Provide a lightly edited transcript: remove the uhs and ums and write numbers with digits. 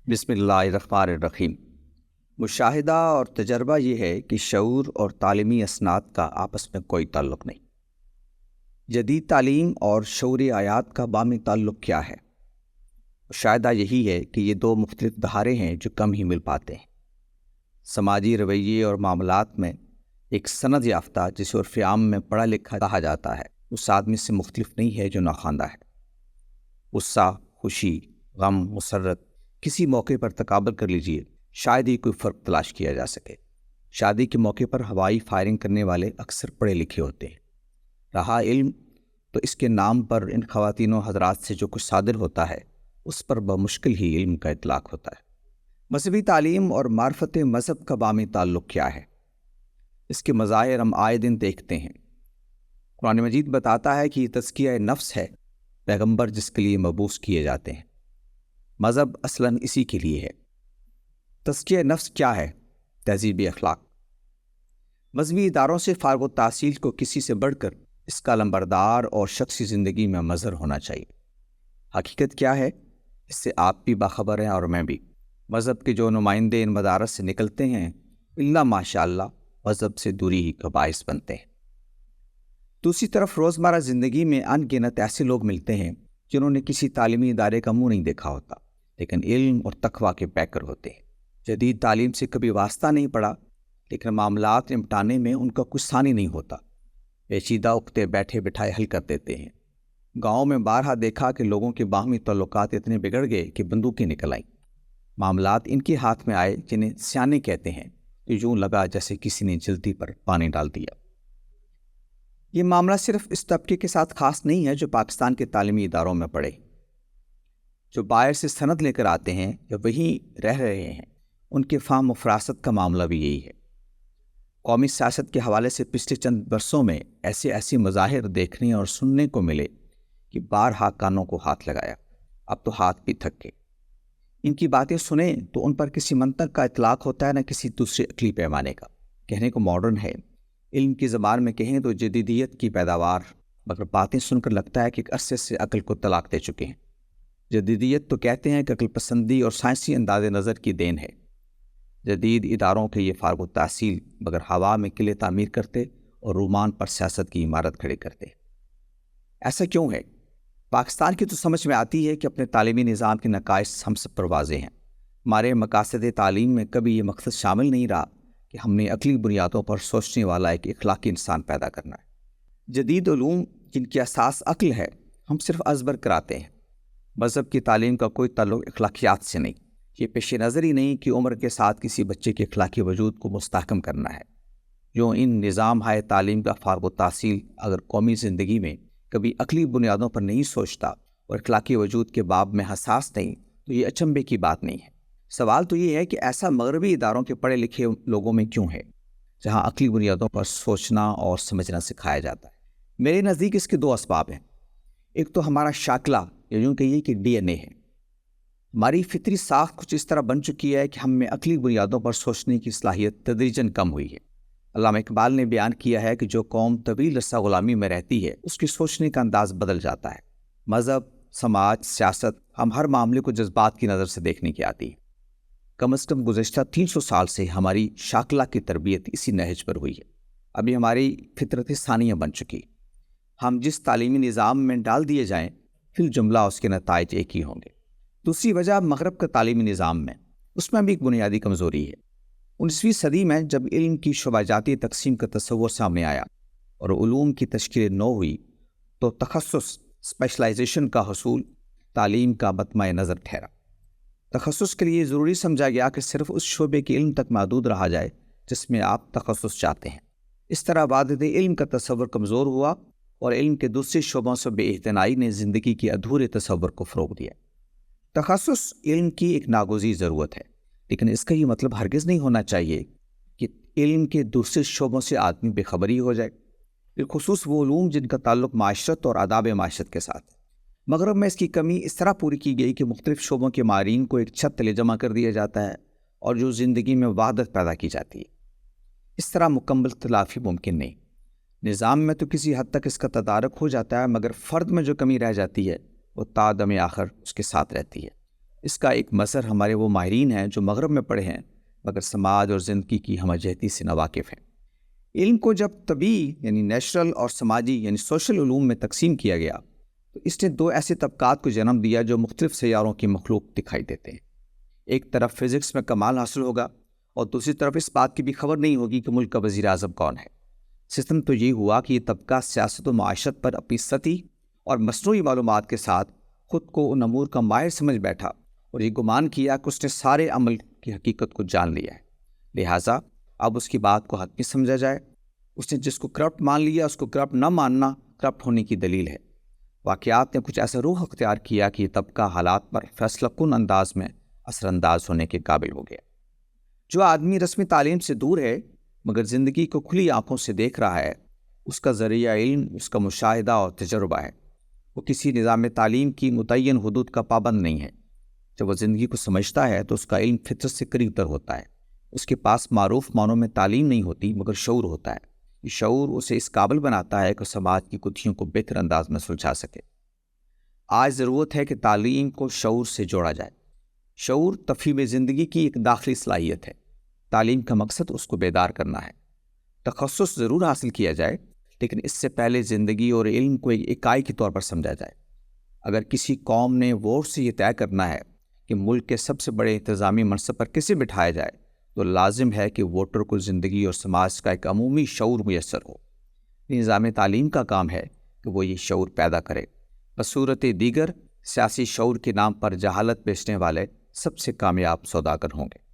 بسم اللہ الرحمن الرحیم۔ مشاہدہ اور تجربہ یہ ہے کہ شعور اور تعلیمی اسناد کا آپس میں کوئی تعلق نہیں۔ جدید تعلیم اور شعوری آیات کا باہمی تعلق کیا ہے؟ مشاہدہ یہی ہے کہ یہ دو مختلف دھارے ہیں جو کم ہی مل پاتے ہیں۔ سماجی رویے اور معاملات میں ایک سند یافتہ جسے عرف عام میں پڑھا لکھا کہا جاتا ہے اس آدمی سے مختلف نہیں ہے جو ناخواندہ ہے۔ غصہ، خوشی، غم، مسرت کسی موقع پر تقابل کر لیجئے، شاید ہی کوئی فرق تلاش کیا جا سکے۔ شادی کے موقع پر ہوائی فائرنگ کرنے والے اکثر پڑھے لکھے ہوتے ہیں۔ رہا علم تو اس کے نام پر ان خواتین و حضرات سے جو کچھ صادر ہوتا ہے اس پر بمشکل ہی علم کا اطلاق ہوتا ہے۔ مذہبی تعلیم اور معرفت مذہب کا باہمی تعلق کیا ہے؟ اس کے مظاہر ہم آئے دن دیکھتے ہیں۔ قرآن مجید بتاتا ہے کہ یہ تزکیہ نفس ہے، پیغمبر جس کے لیے مبعوث کیے جاتے ہیں۔ مذہب اصلاً اسی کے لیے ہے۔ تزکیہ نفس کیا ہے؟ تہذیب اخلاق۔ مذہبی اداروں سے فارغ التحصیل کو کسی سے بڑھ کر اس کا علمبردار اور شخصی زندگی میں مظہر ہونا چاہیے۔ حقیقت کیا ہے؟ اس سے آپ بھی باخبر ہیں اور میں بھی۔ مذہب کے جو نمائندے ان مدارس سے نکلتے ہیں اللہ ماشاء اللہ مذہب سے دوری ہی کا باعث بنتے ہیں۔ دوسری طرف روزمرہ زندگی میں ان گنت ایسے لوگ ملتے ہیں جنہوں نے کسی تعلیمی ادارے کا منہ نہیں دیکھا ہوتا لیکن علم اور تقویٰ کے پیکر ہوتے ہیں۔ جدید تعلیم سے کبھی واسطہ نہیں پڑا لیکن معاملات نمٹانے میں ان کا کچھ ثانی نہیں ہوتا۔ پیچیدہ عقدے بیٹھے بٹھائے حل کر دیتے ہیں۔ گاؤں میں بارہا دیکھا کہ لوگوں کے باہمی تعلقات اتنے بگڑ گئے کہ بندوقیں نکل آئیں۔ معاملات ان کے ہاتھ میں آئے جنہیں سیانے کہتے ہیں تو یوں لگا جیسے کسی نے جلدی پر پانی ڈال دیا۔ یہ معاملہ صرف اس طبقے کے ساتھ خاص نہیں ہے جو پاکستان کے تعلیمی اداروں میں پڑھے۔ جو باہر سے سند لے کر آتے ہیں یا وہیں رہ رہے ہیں ان کے فہم و فراست کا معاملہ بھی یہی ہے۔ قومی سیاست کے حوالے سے پچھلے چند برسوں میں ایسے مظاہر دیکھنے اور سننے کو ملے کہ بارہا کانوں کو ہاتھ لگایا، اب تو ہاتھ بھی تھک گئے۔ ان کی باتیں سنیں تو ان پر کسی منطق کا اطلاق ہوتا ہے نہ کسی دوسرے عقلی پیمانے کا۔ کہنے کو ماڈرن ہے، علم کی زبان میں کہیں تو جدیدیت کی پیداوار، مگر باتیں سن کر لگتا ہے کہ ایک عرصے سے عقل کو طلاق دے چکے ہیں۔ جدیدیت تو کہتے ہیں کہ عقل پسندی اور سائنسی انداز نظر کی دین ہے۔ جدید اداروں کے یہ فارغ التحصیل مگر ہوا میں قلعے تعمیر کرتے اور رومان پر سیاست کی عمارت کھڑے کرتے۔ ایسا کیوں ہے؟ پاکستان کی تو سمجھ میں آتی ہے کہ اپنے تعلیمی نظام کے نقائص ہم سب پر واضح ہیں۔ ہمارے مقاصد تعلیم میں کبھی یہ مقصد شامل نہیں رہا کہ ہم نے عقلی بنیادوں پر سوچنے والا ایک اخلاقی انسان پیدا کرنا ہے۔ جدید علوم جن کی اساس عقل ہے ہم صرف ازبر کراتے ہیں۔ مذہب کی تعلیم کا کوئی تعلق اخلاقیات سے نہیں۔ یہ پیش نظر ہی نہیں کہ عمر کے ساتھ کسی بچے کے اخلاقی وجود کو مستحکم کرنا ہے۔ جو ان نظام ہائے تعلیم کا فارغ التحصیل اگر قومی زندگی میں کبھی عقلی بنیادوں پر نہیں سوچتا اور اخلاقی وجود کے باب میں حساس نہیں تو یہ اچنبے کی بات نہیں ہے۔ سوال تو یہ ہے کہ ایسا مغربی اداروں کے پڑھے لکھے لوگوں میں کیوں ہے جہاں عقلی بنیادوں پر سوچنا اور سمجھنا سکھایا جاتا ہے؟ میرے نزدیک اس کے دو اسباب ہیں۔ ایک تو ہمارا شاکلہ یا یوں کہیے کہ ڈی این اے ہے۔ ہماری فطری ساخت کچھ اس طرح بن چکی ہے کہ ہم میں عقلی بنیادوں پر سوچنے کی صلاحیت تدریجاً کم ہوئی ہے۔ علامہ اقبال نے بیان کیا ہے کہ جو قوم طویل عرصہ غلامی میں رہتی ہے اس کی سوچنے کا انداز بدل جاتا ہے۔ مذہب، سماج، سیاست ہم ہر معاملے کو جذبات کی نظر سے دیکھنے کی آتی ہے۔ کم از کم گزشتہ 300 سال سے ہماری شاکلہ کی تربیت اسی نہج پر ہوئی ہے۔ ابھی ہماری فطرت ثانیہ بن چکی۔ ہم جس تعلیمی نظام میں ڈال دیے جائیں پھر جملہ اس کے نتائج ایک ہی ہوں گے۔ دوسری وجہ مغرب کا تعلیمی نظام میں، اس میں بھی ایک بنیادی کمزوری ہے۔ 19ویں صدی میں جب علم کی شعبہ جاتی تقسیم کا تصور سامنے آیا اور علوم کی تشکیل نو ہوئی تو تخصص اسپیشلائزیشن کا حصول تعلیم کا مطمع نظر ٹھہرا۔ تخصص کے لیے ضروری سمجھا گیا کہ صرف اس شعبے کے علم تک محدود رہا جائے جس میں آپ تخصص چاہتے ہیں۔ اس طرح وحدت علم کا تصور کمزور ہوا اور علم کے دوسرے شعبوں سے بے اعتنائی نے زندگی کے ادھورے تصور کو فروغ دیا۔ تخصص علم کی ایک ناگزیر ضرورت ہے لیکن اس کا یہ مطلب ہرگز نہیں ہونا چاہیے کہ علم کے دوسرے شعبوں سے آدمی بے خبری ہو جائے، بالخصوص وہ علوم جن کا تعلق معاشرت اور آداب معاشرت کے ساتھ ہے۔ مغرب میں اس کی کمی اس طرح پوری کی گئی کہ مختلف شعبوں کے ماہرین کو ایک چھت تلے جمع کر دیا جاتا ہے اور جو زندگی میں وحدت پیدا کی جاتی ہے۔ اس طرح مکمل تلافی ممکن نہیں۔ نظام میں تو کسی حد تک اس کا تدارک ہو جاتا ہے مگر فرد میں جو کمی رہ جاتی ہے وہ تا دم آخر اس کے ساتھ رہتی ہے۔ اس کا ایک مظہر ہمارے وہ ماہرین ہیں جو مغرب میں پڑھے ہیں مگر سماج اور زندگی کی ہمجہتی سے ناواقف ہیں۔ علم کو جب طبی یعنی نیچرل اور سماجی یعنی سوشل علوم میں تقسیم کیا گیا تو اس نے دو ایسے طبقات کو جنم دیا جو مختلف سیاروں کی مخلوق دکھائی دیتے ہیں۔ ایک طرف فزکس میں کمال حاصل ہوگا اور دوسری طرف اس بات کی بھی خبر نہیں ہوگی کہ ملک کا وزیر اعظم کون ہے۔ سسٹم تو یہ ہوا کہ یہ طبقہ سیاست و معاشرت پر اپنی سطحی اور مصنوعی معلومات کے ساتھ خود کو ان امور کا ماہر سمجھ بیٹھا اور یہ گمان کیا کہ اس نے سارے عمل کی حقیقت کو جان لیا ہے، لہٰذا اب اس کی بات کو حتمی سمجھا جائے۔ اس نے جس کو کرپٹ مان لیا اس کو کرپٹ نہ ماننا کرپٹ ہونے کی دلیل ہے۔ واقعات نے کچھ ایسا روح اختیار کیا کہ یہ طبقہ حالات پر فیصلہ کن انداز میں اثر انداز ہونے کے قابل ہو گیا۔ جو آدمی رسمی تعلیم سے دور ہے مگر زندگی کو کھلی آنکھوں سے دیکھ رہا ہے، اس کا ذریعہ علم اس کا مشاہدہ اور تجربہ ہے۔ وہ کسی نظام تعلیم کی متعین حدود کا پابند نہیں ہے۔ جب وہ زندگی کو سمجھتا ہے تو اس کا علم فطرت سے قریب تر ہوتا ہے۔ اس کے پاس معروف معنوں میں تعلیم نہیں ہوتی مگر شعور ہوتا ہے۔ یہ شعور اسے اس قابل بناتا ہے کہ سماج کی گتھیوں کو بہتر انداز میں سلجھا سکے۔ آج ضرورت ہے کہ تعلیم کو شعور سے جوڑا جائے۔ شعور تفہیم زندگی کی ایک داخلی صلاحیت ہے۔ تعلیم کا مقصد اس کو بیدار کرنا ہے۔ تخصص ضرور حاصل کیا جائے لیکن اس سے پہلے زندگی اور علم کو ایک اکائی کے طور پر سمجھا جائے۔ اگر کسی قوم نے ووٹ سے یہ طے کرنا ہے کہ ملک کے سب سے بڑے انتظامی منصب پر کسے بٹھایا جائے تو لازم ہے کہ ووٹر کو زندگی اور سماج کا ایک عمومی شعور میسر ہو۔ نظام تعلیم کا کام ہے کہ وہ یہ شعور پیدا کرے۔ بصورت دیگر سیاسی شعور کے نام پر جہالت بیچنے والے سب سے کامیاب سوداگر ہوں گے۔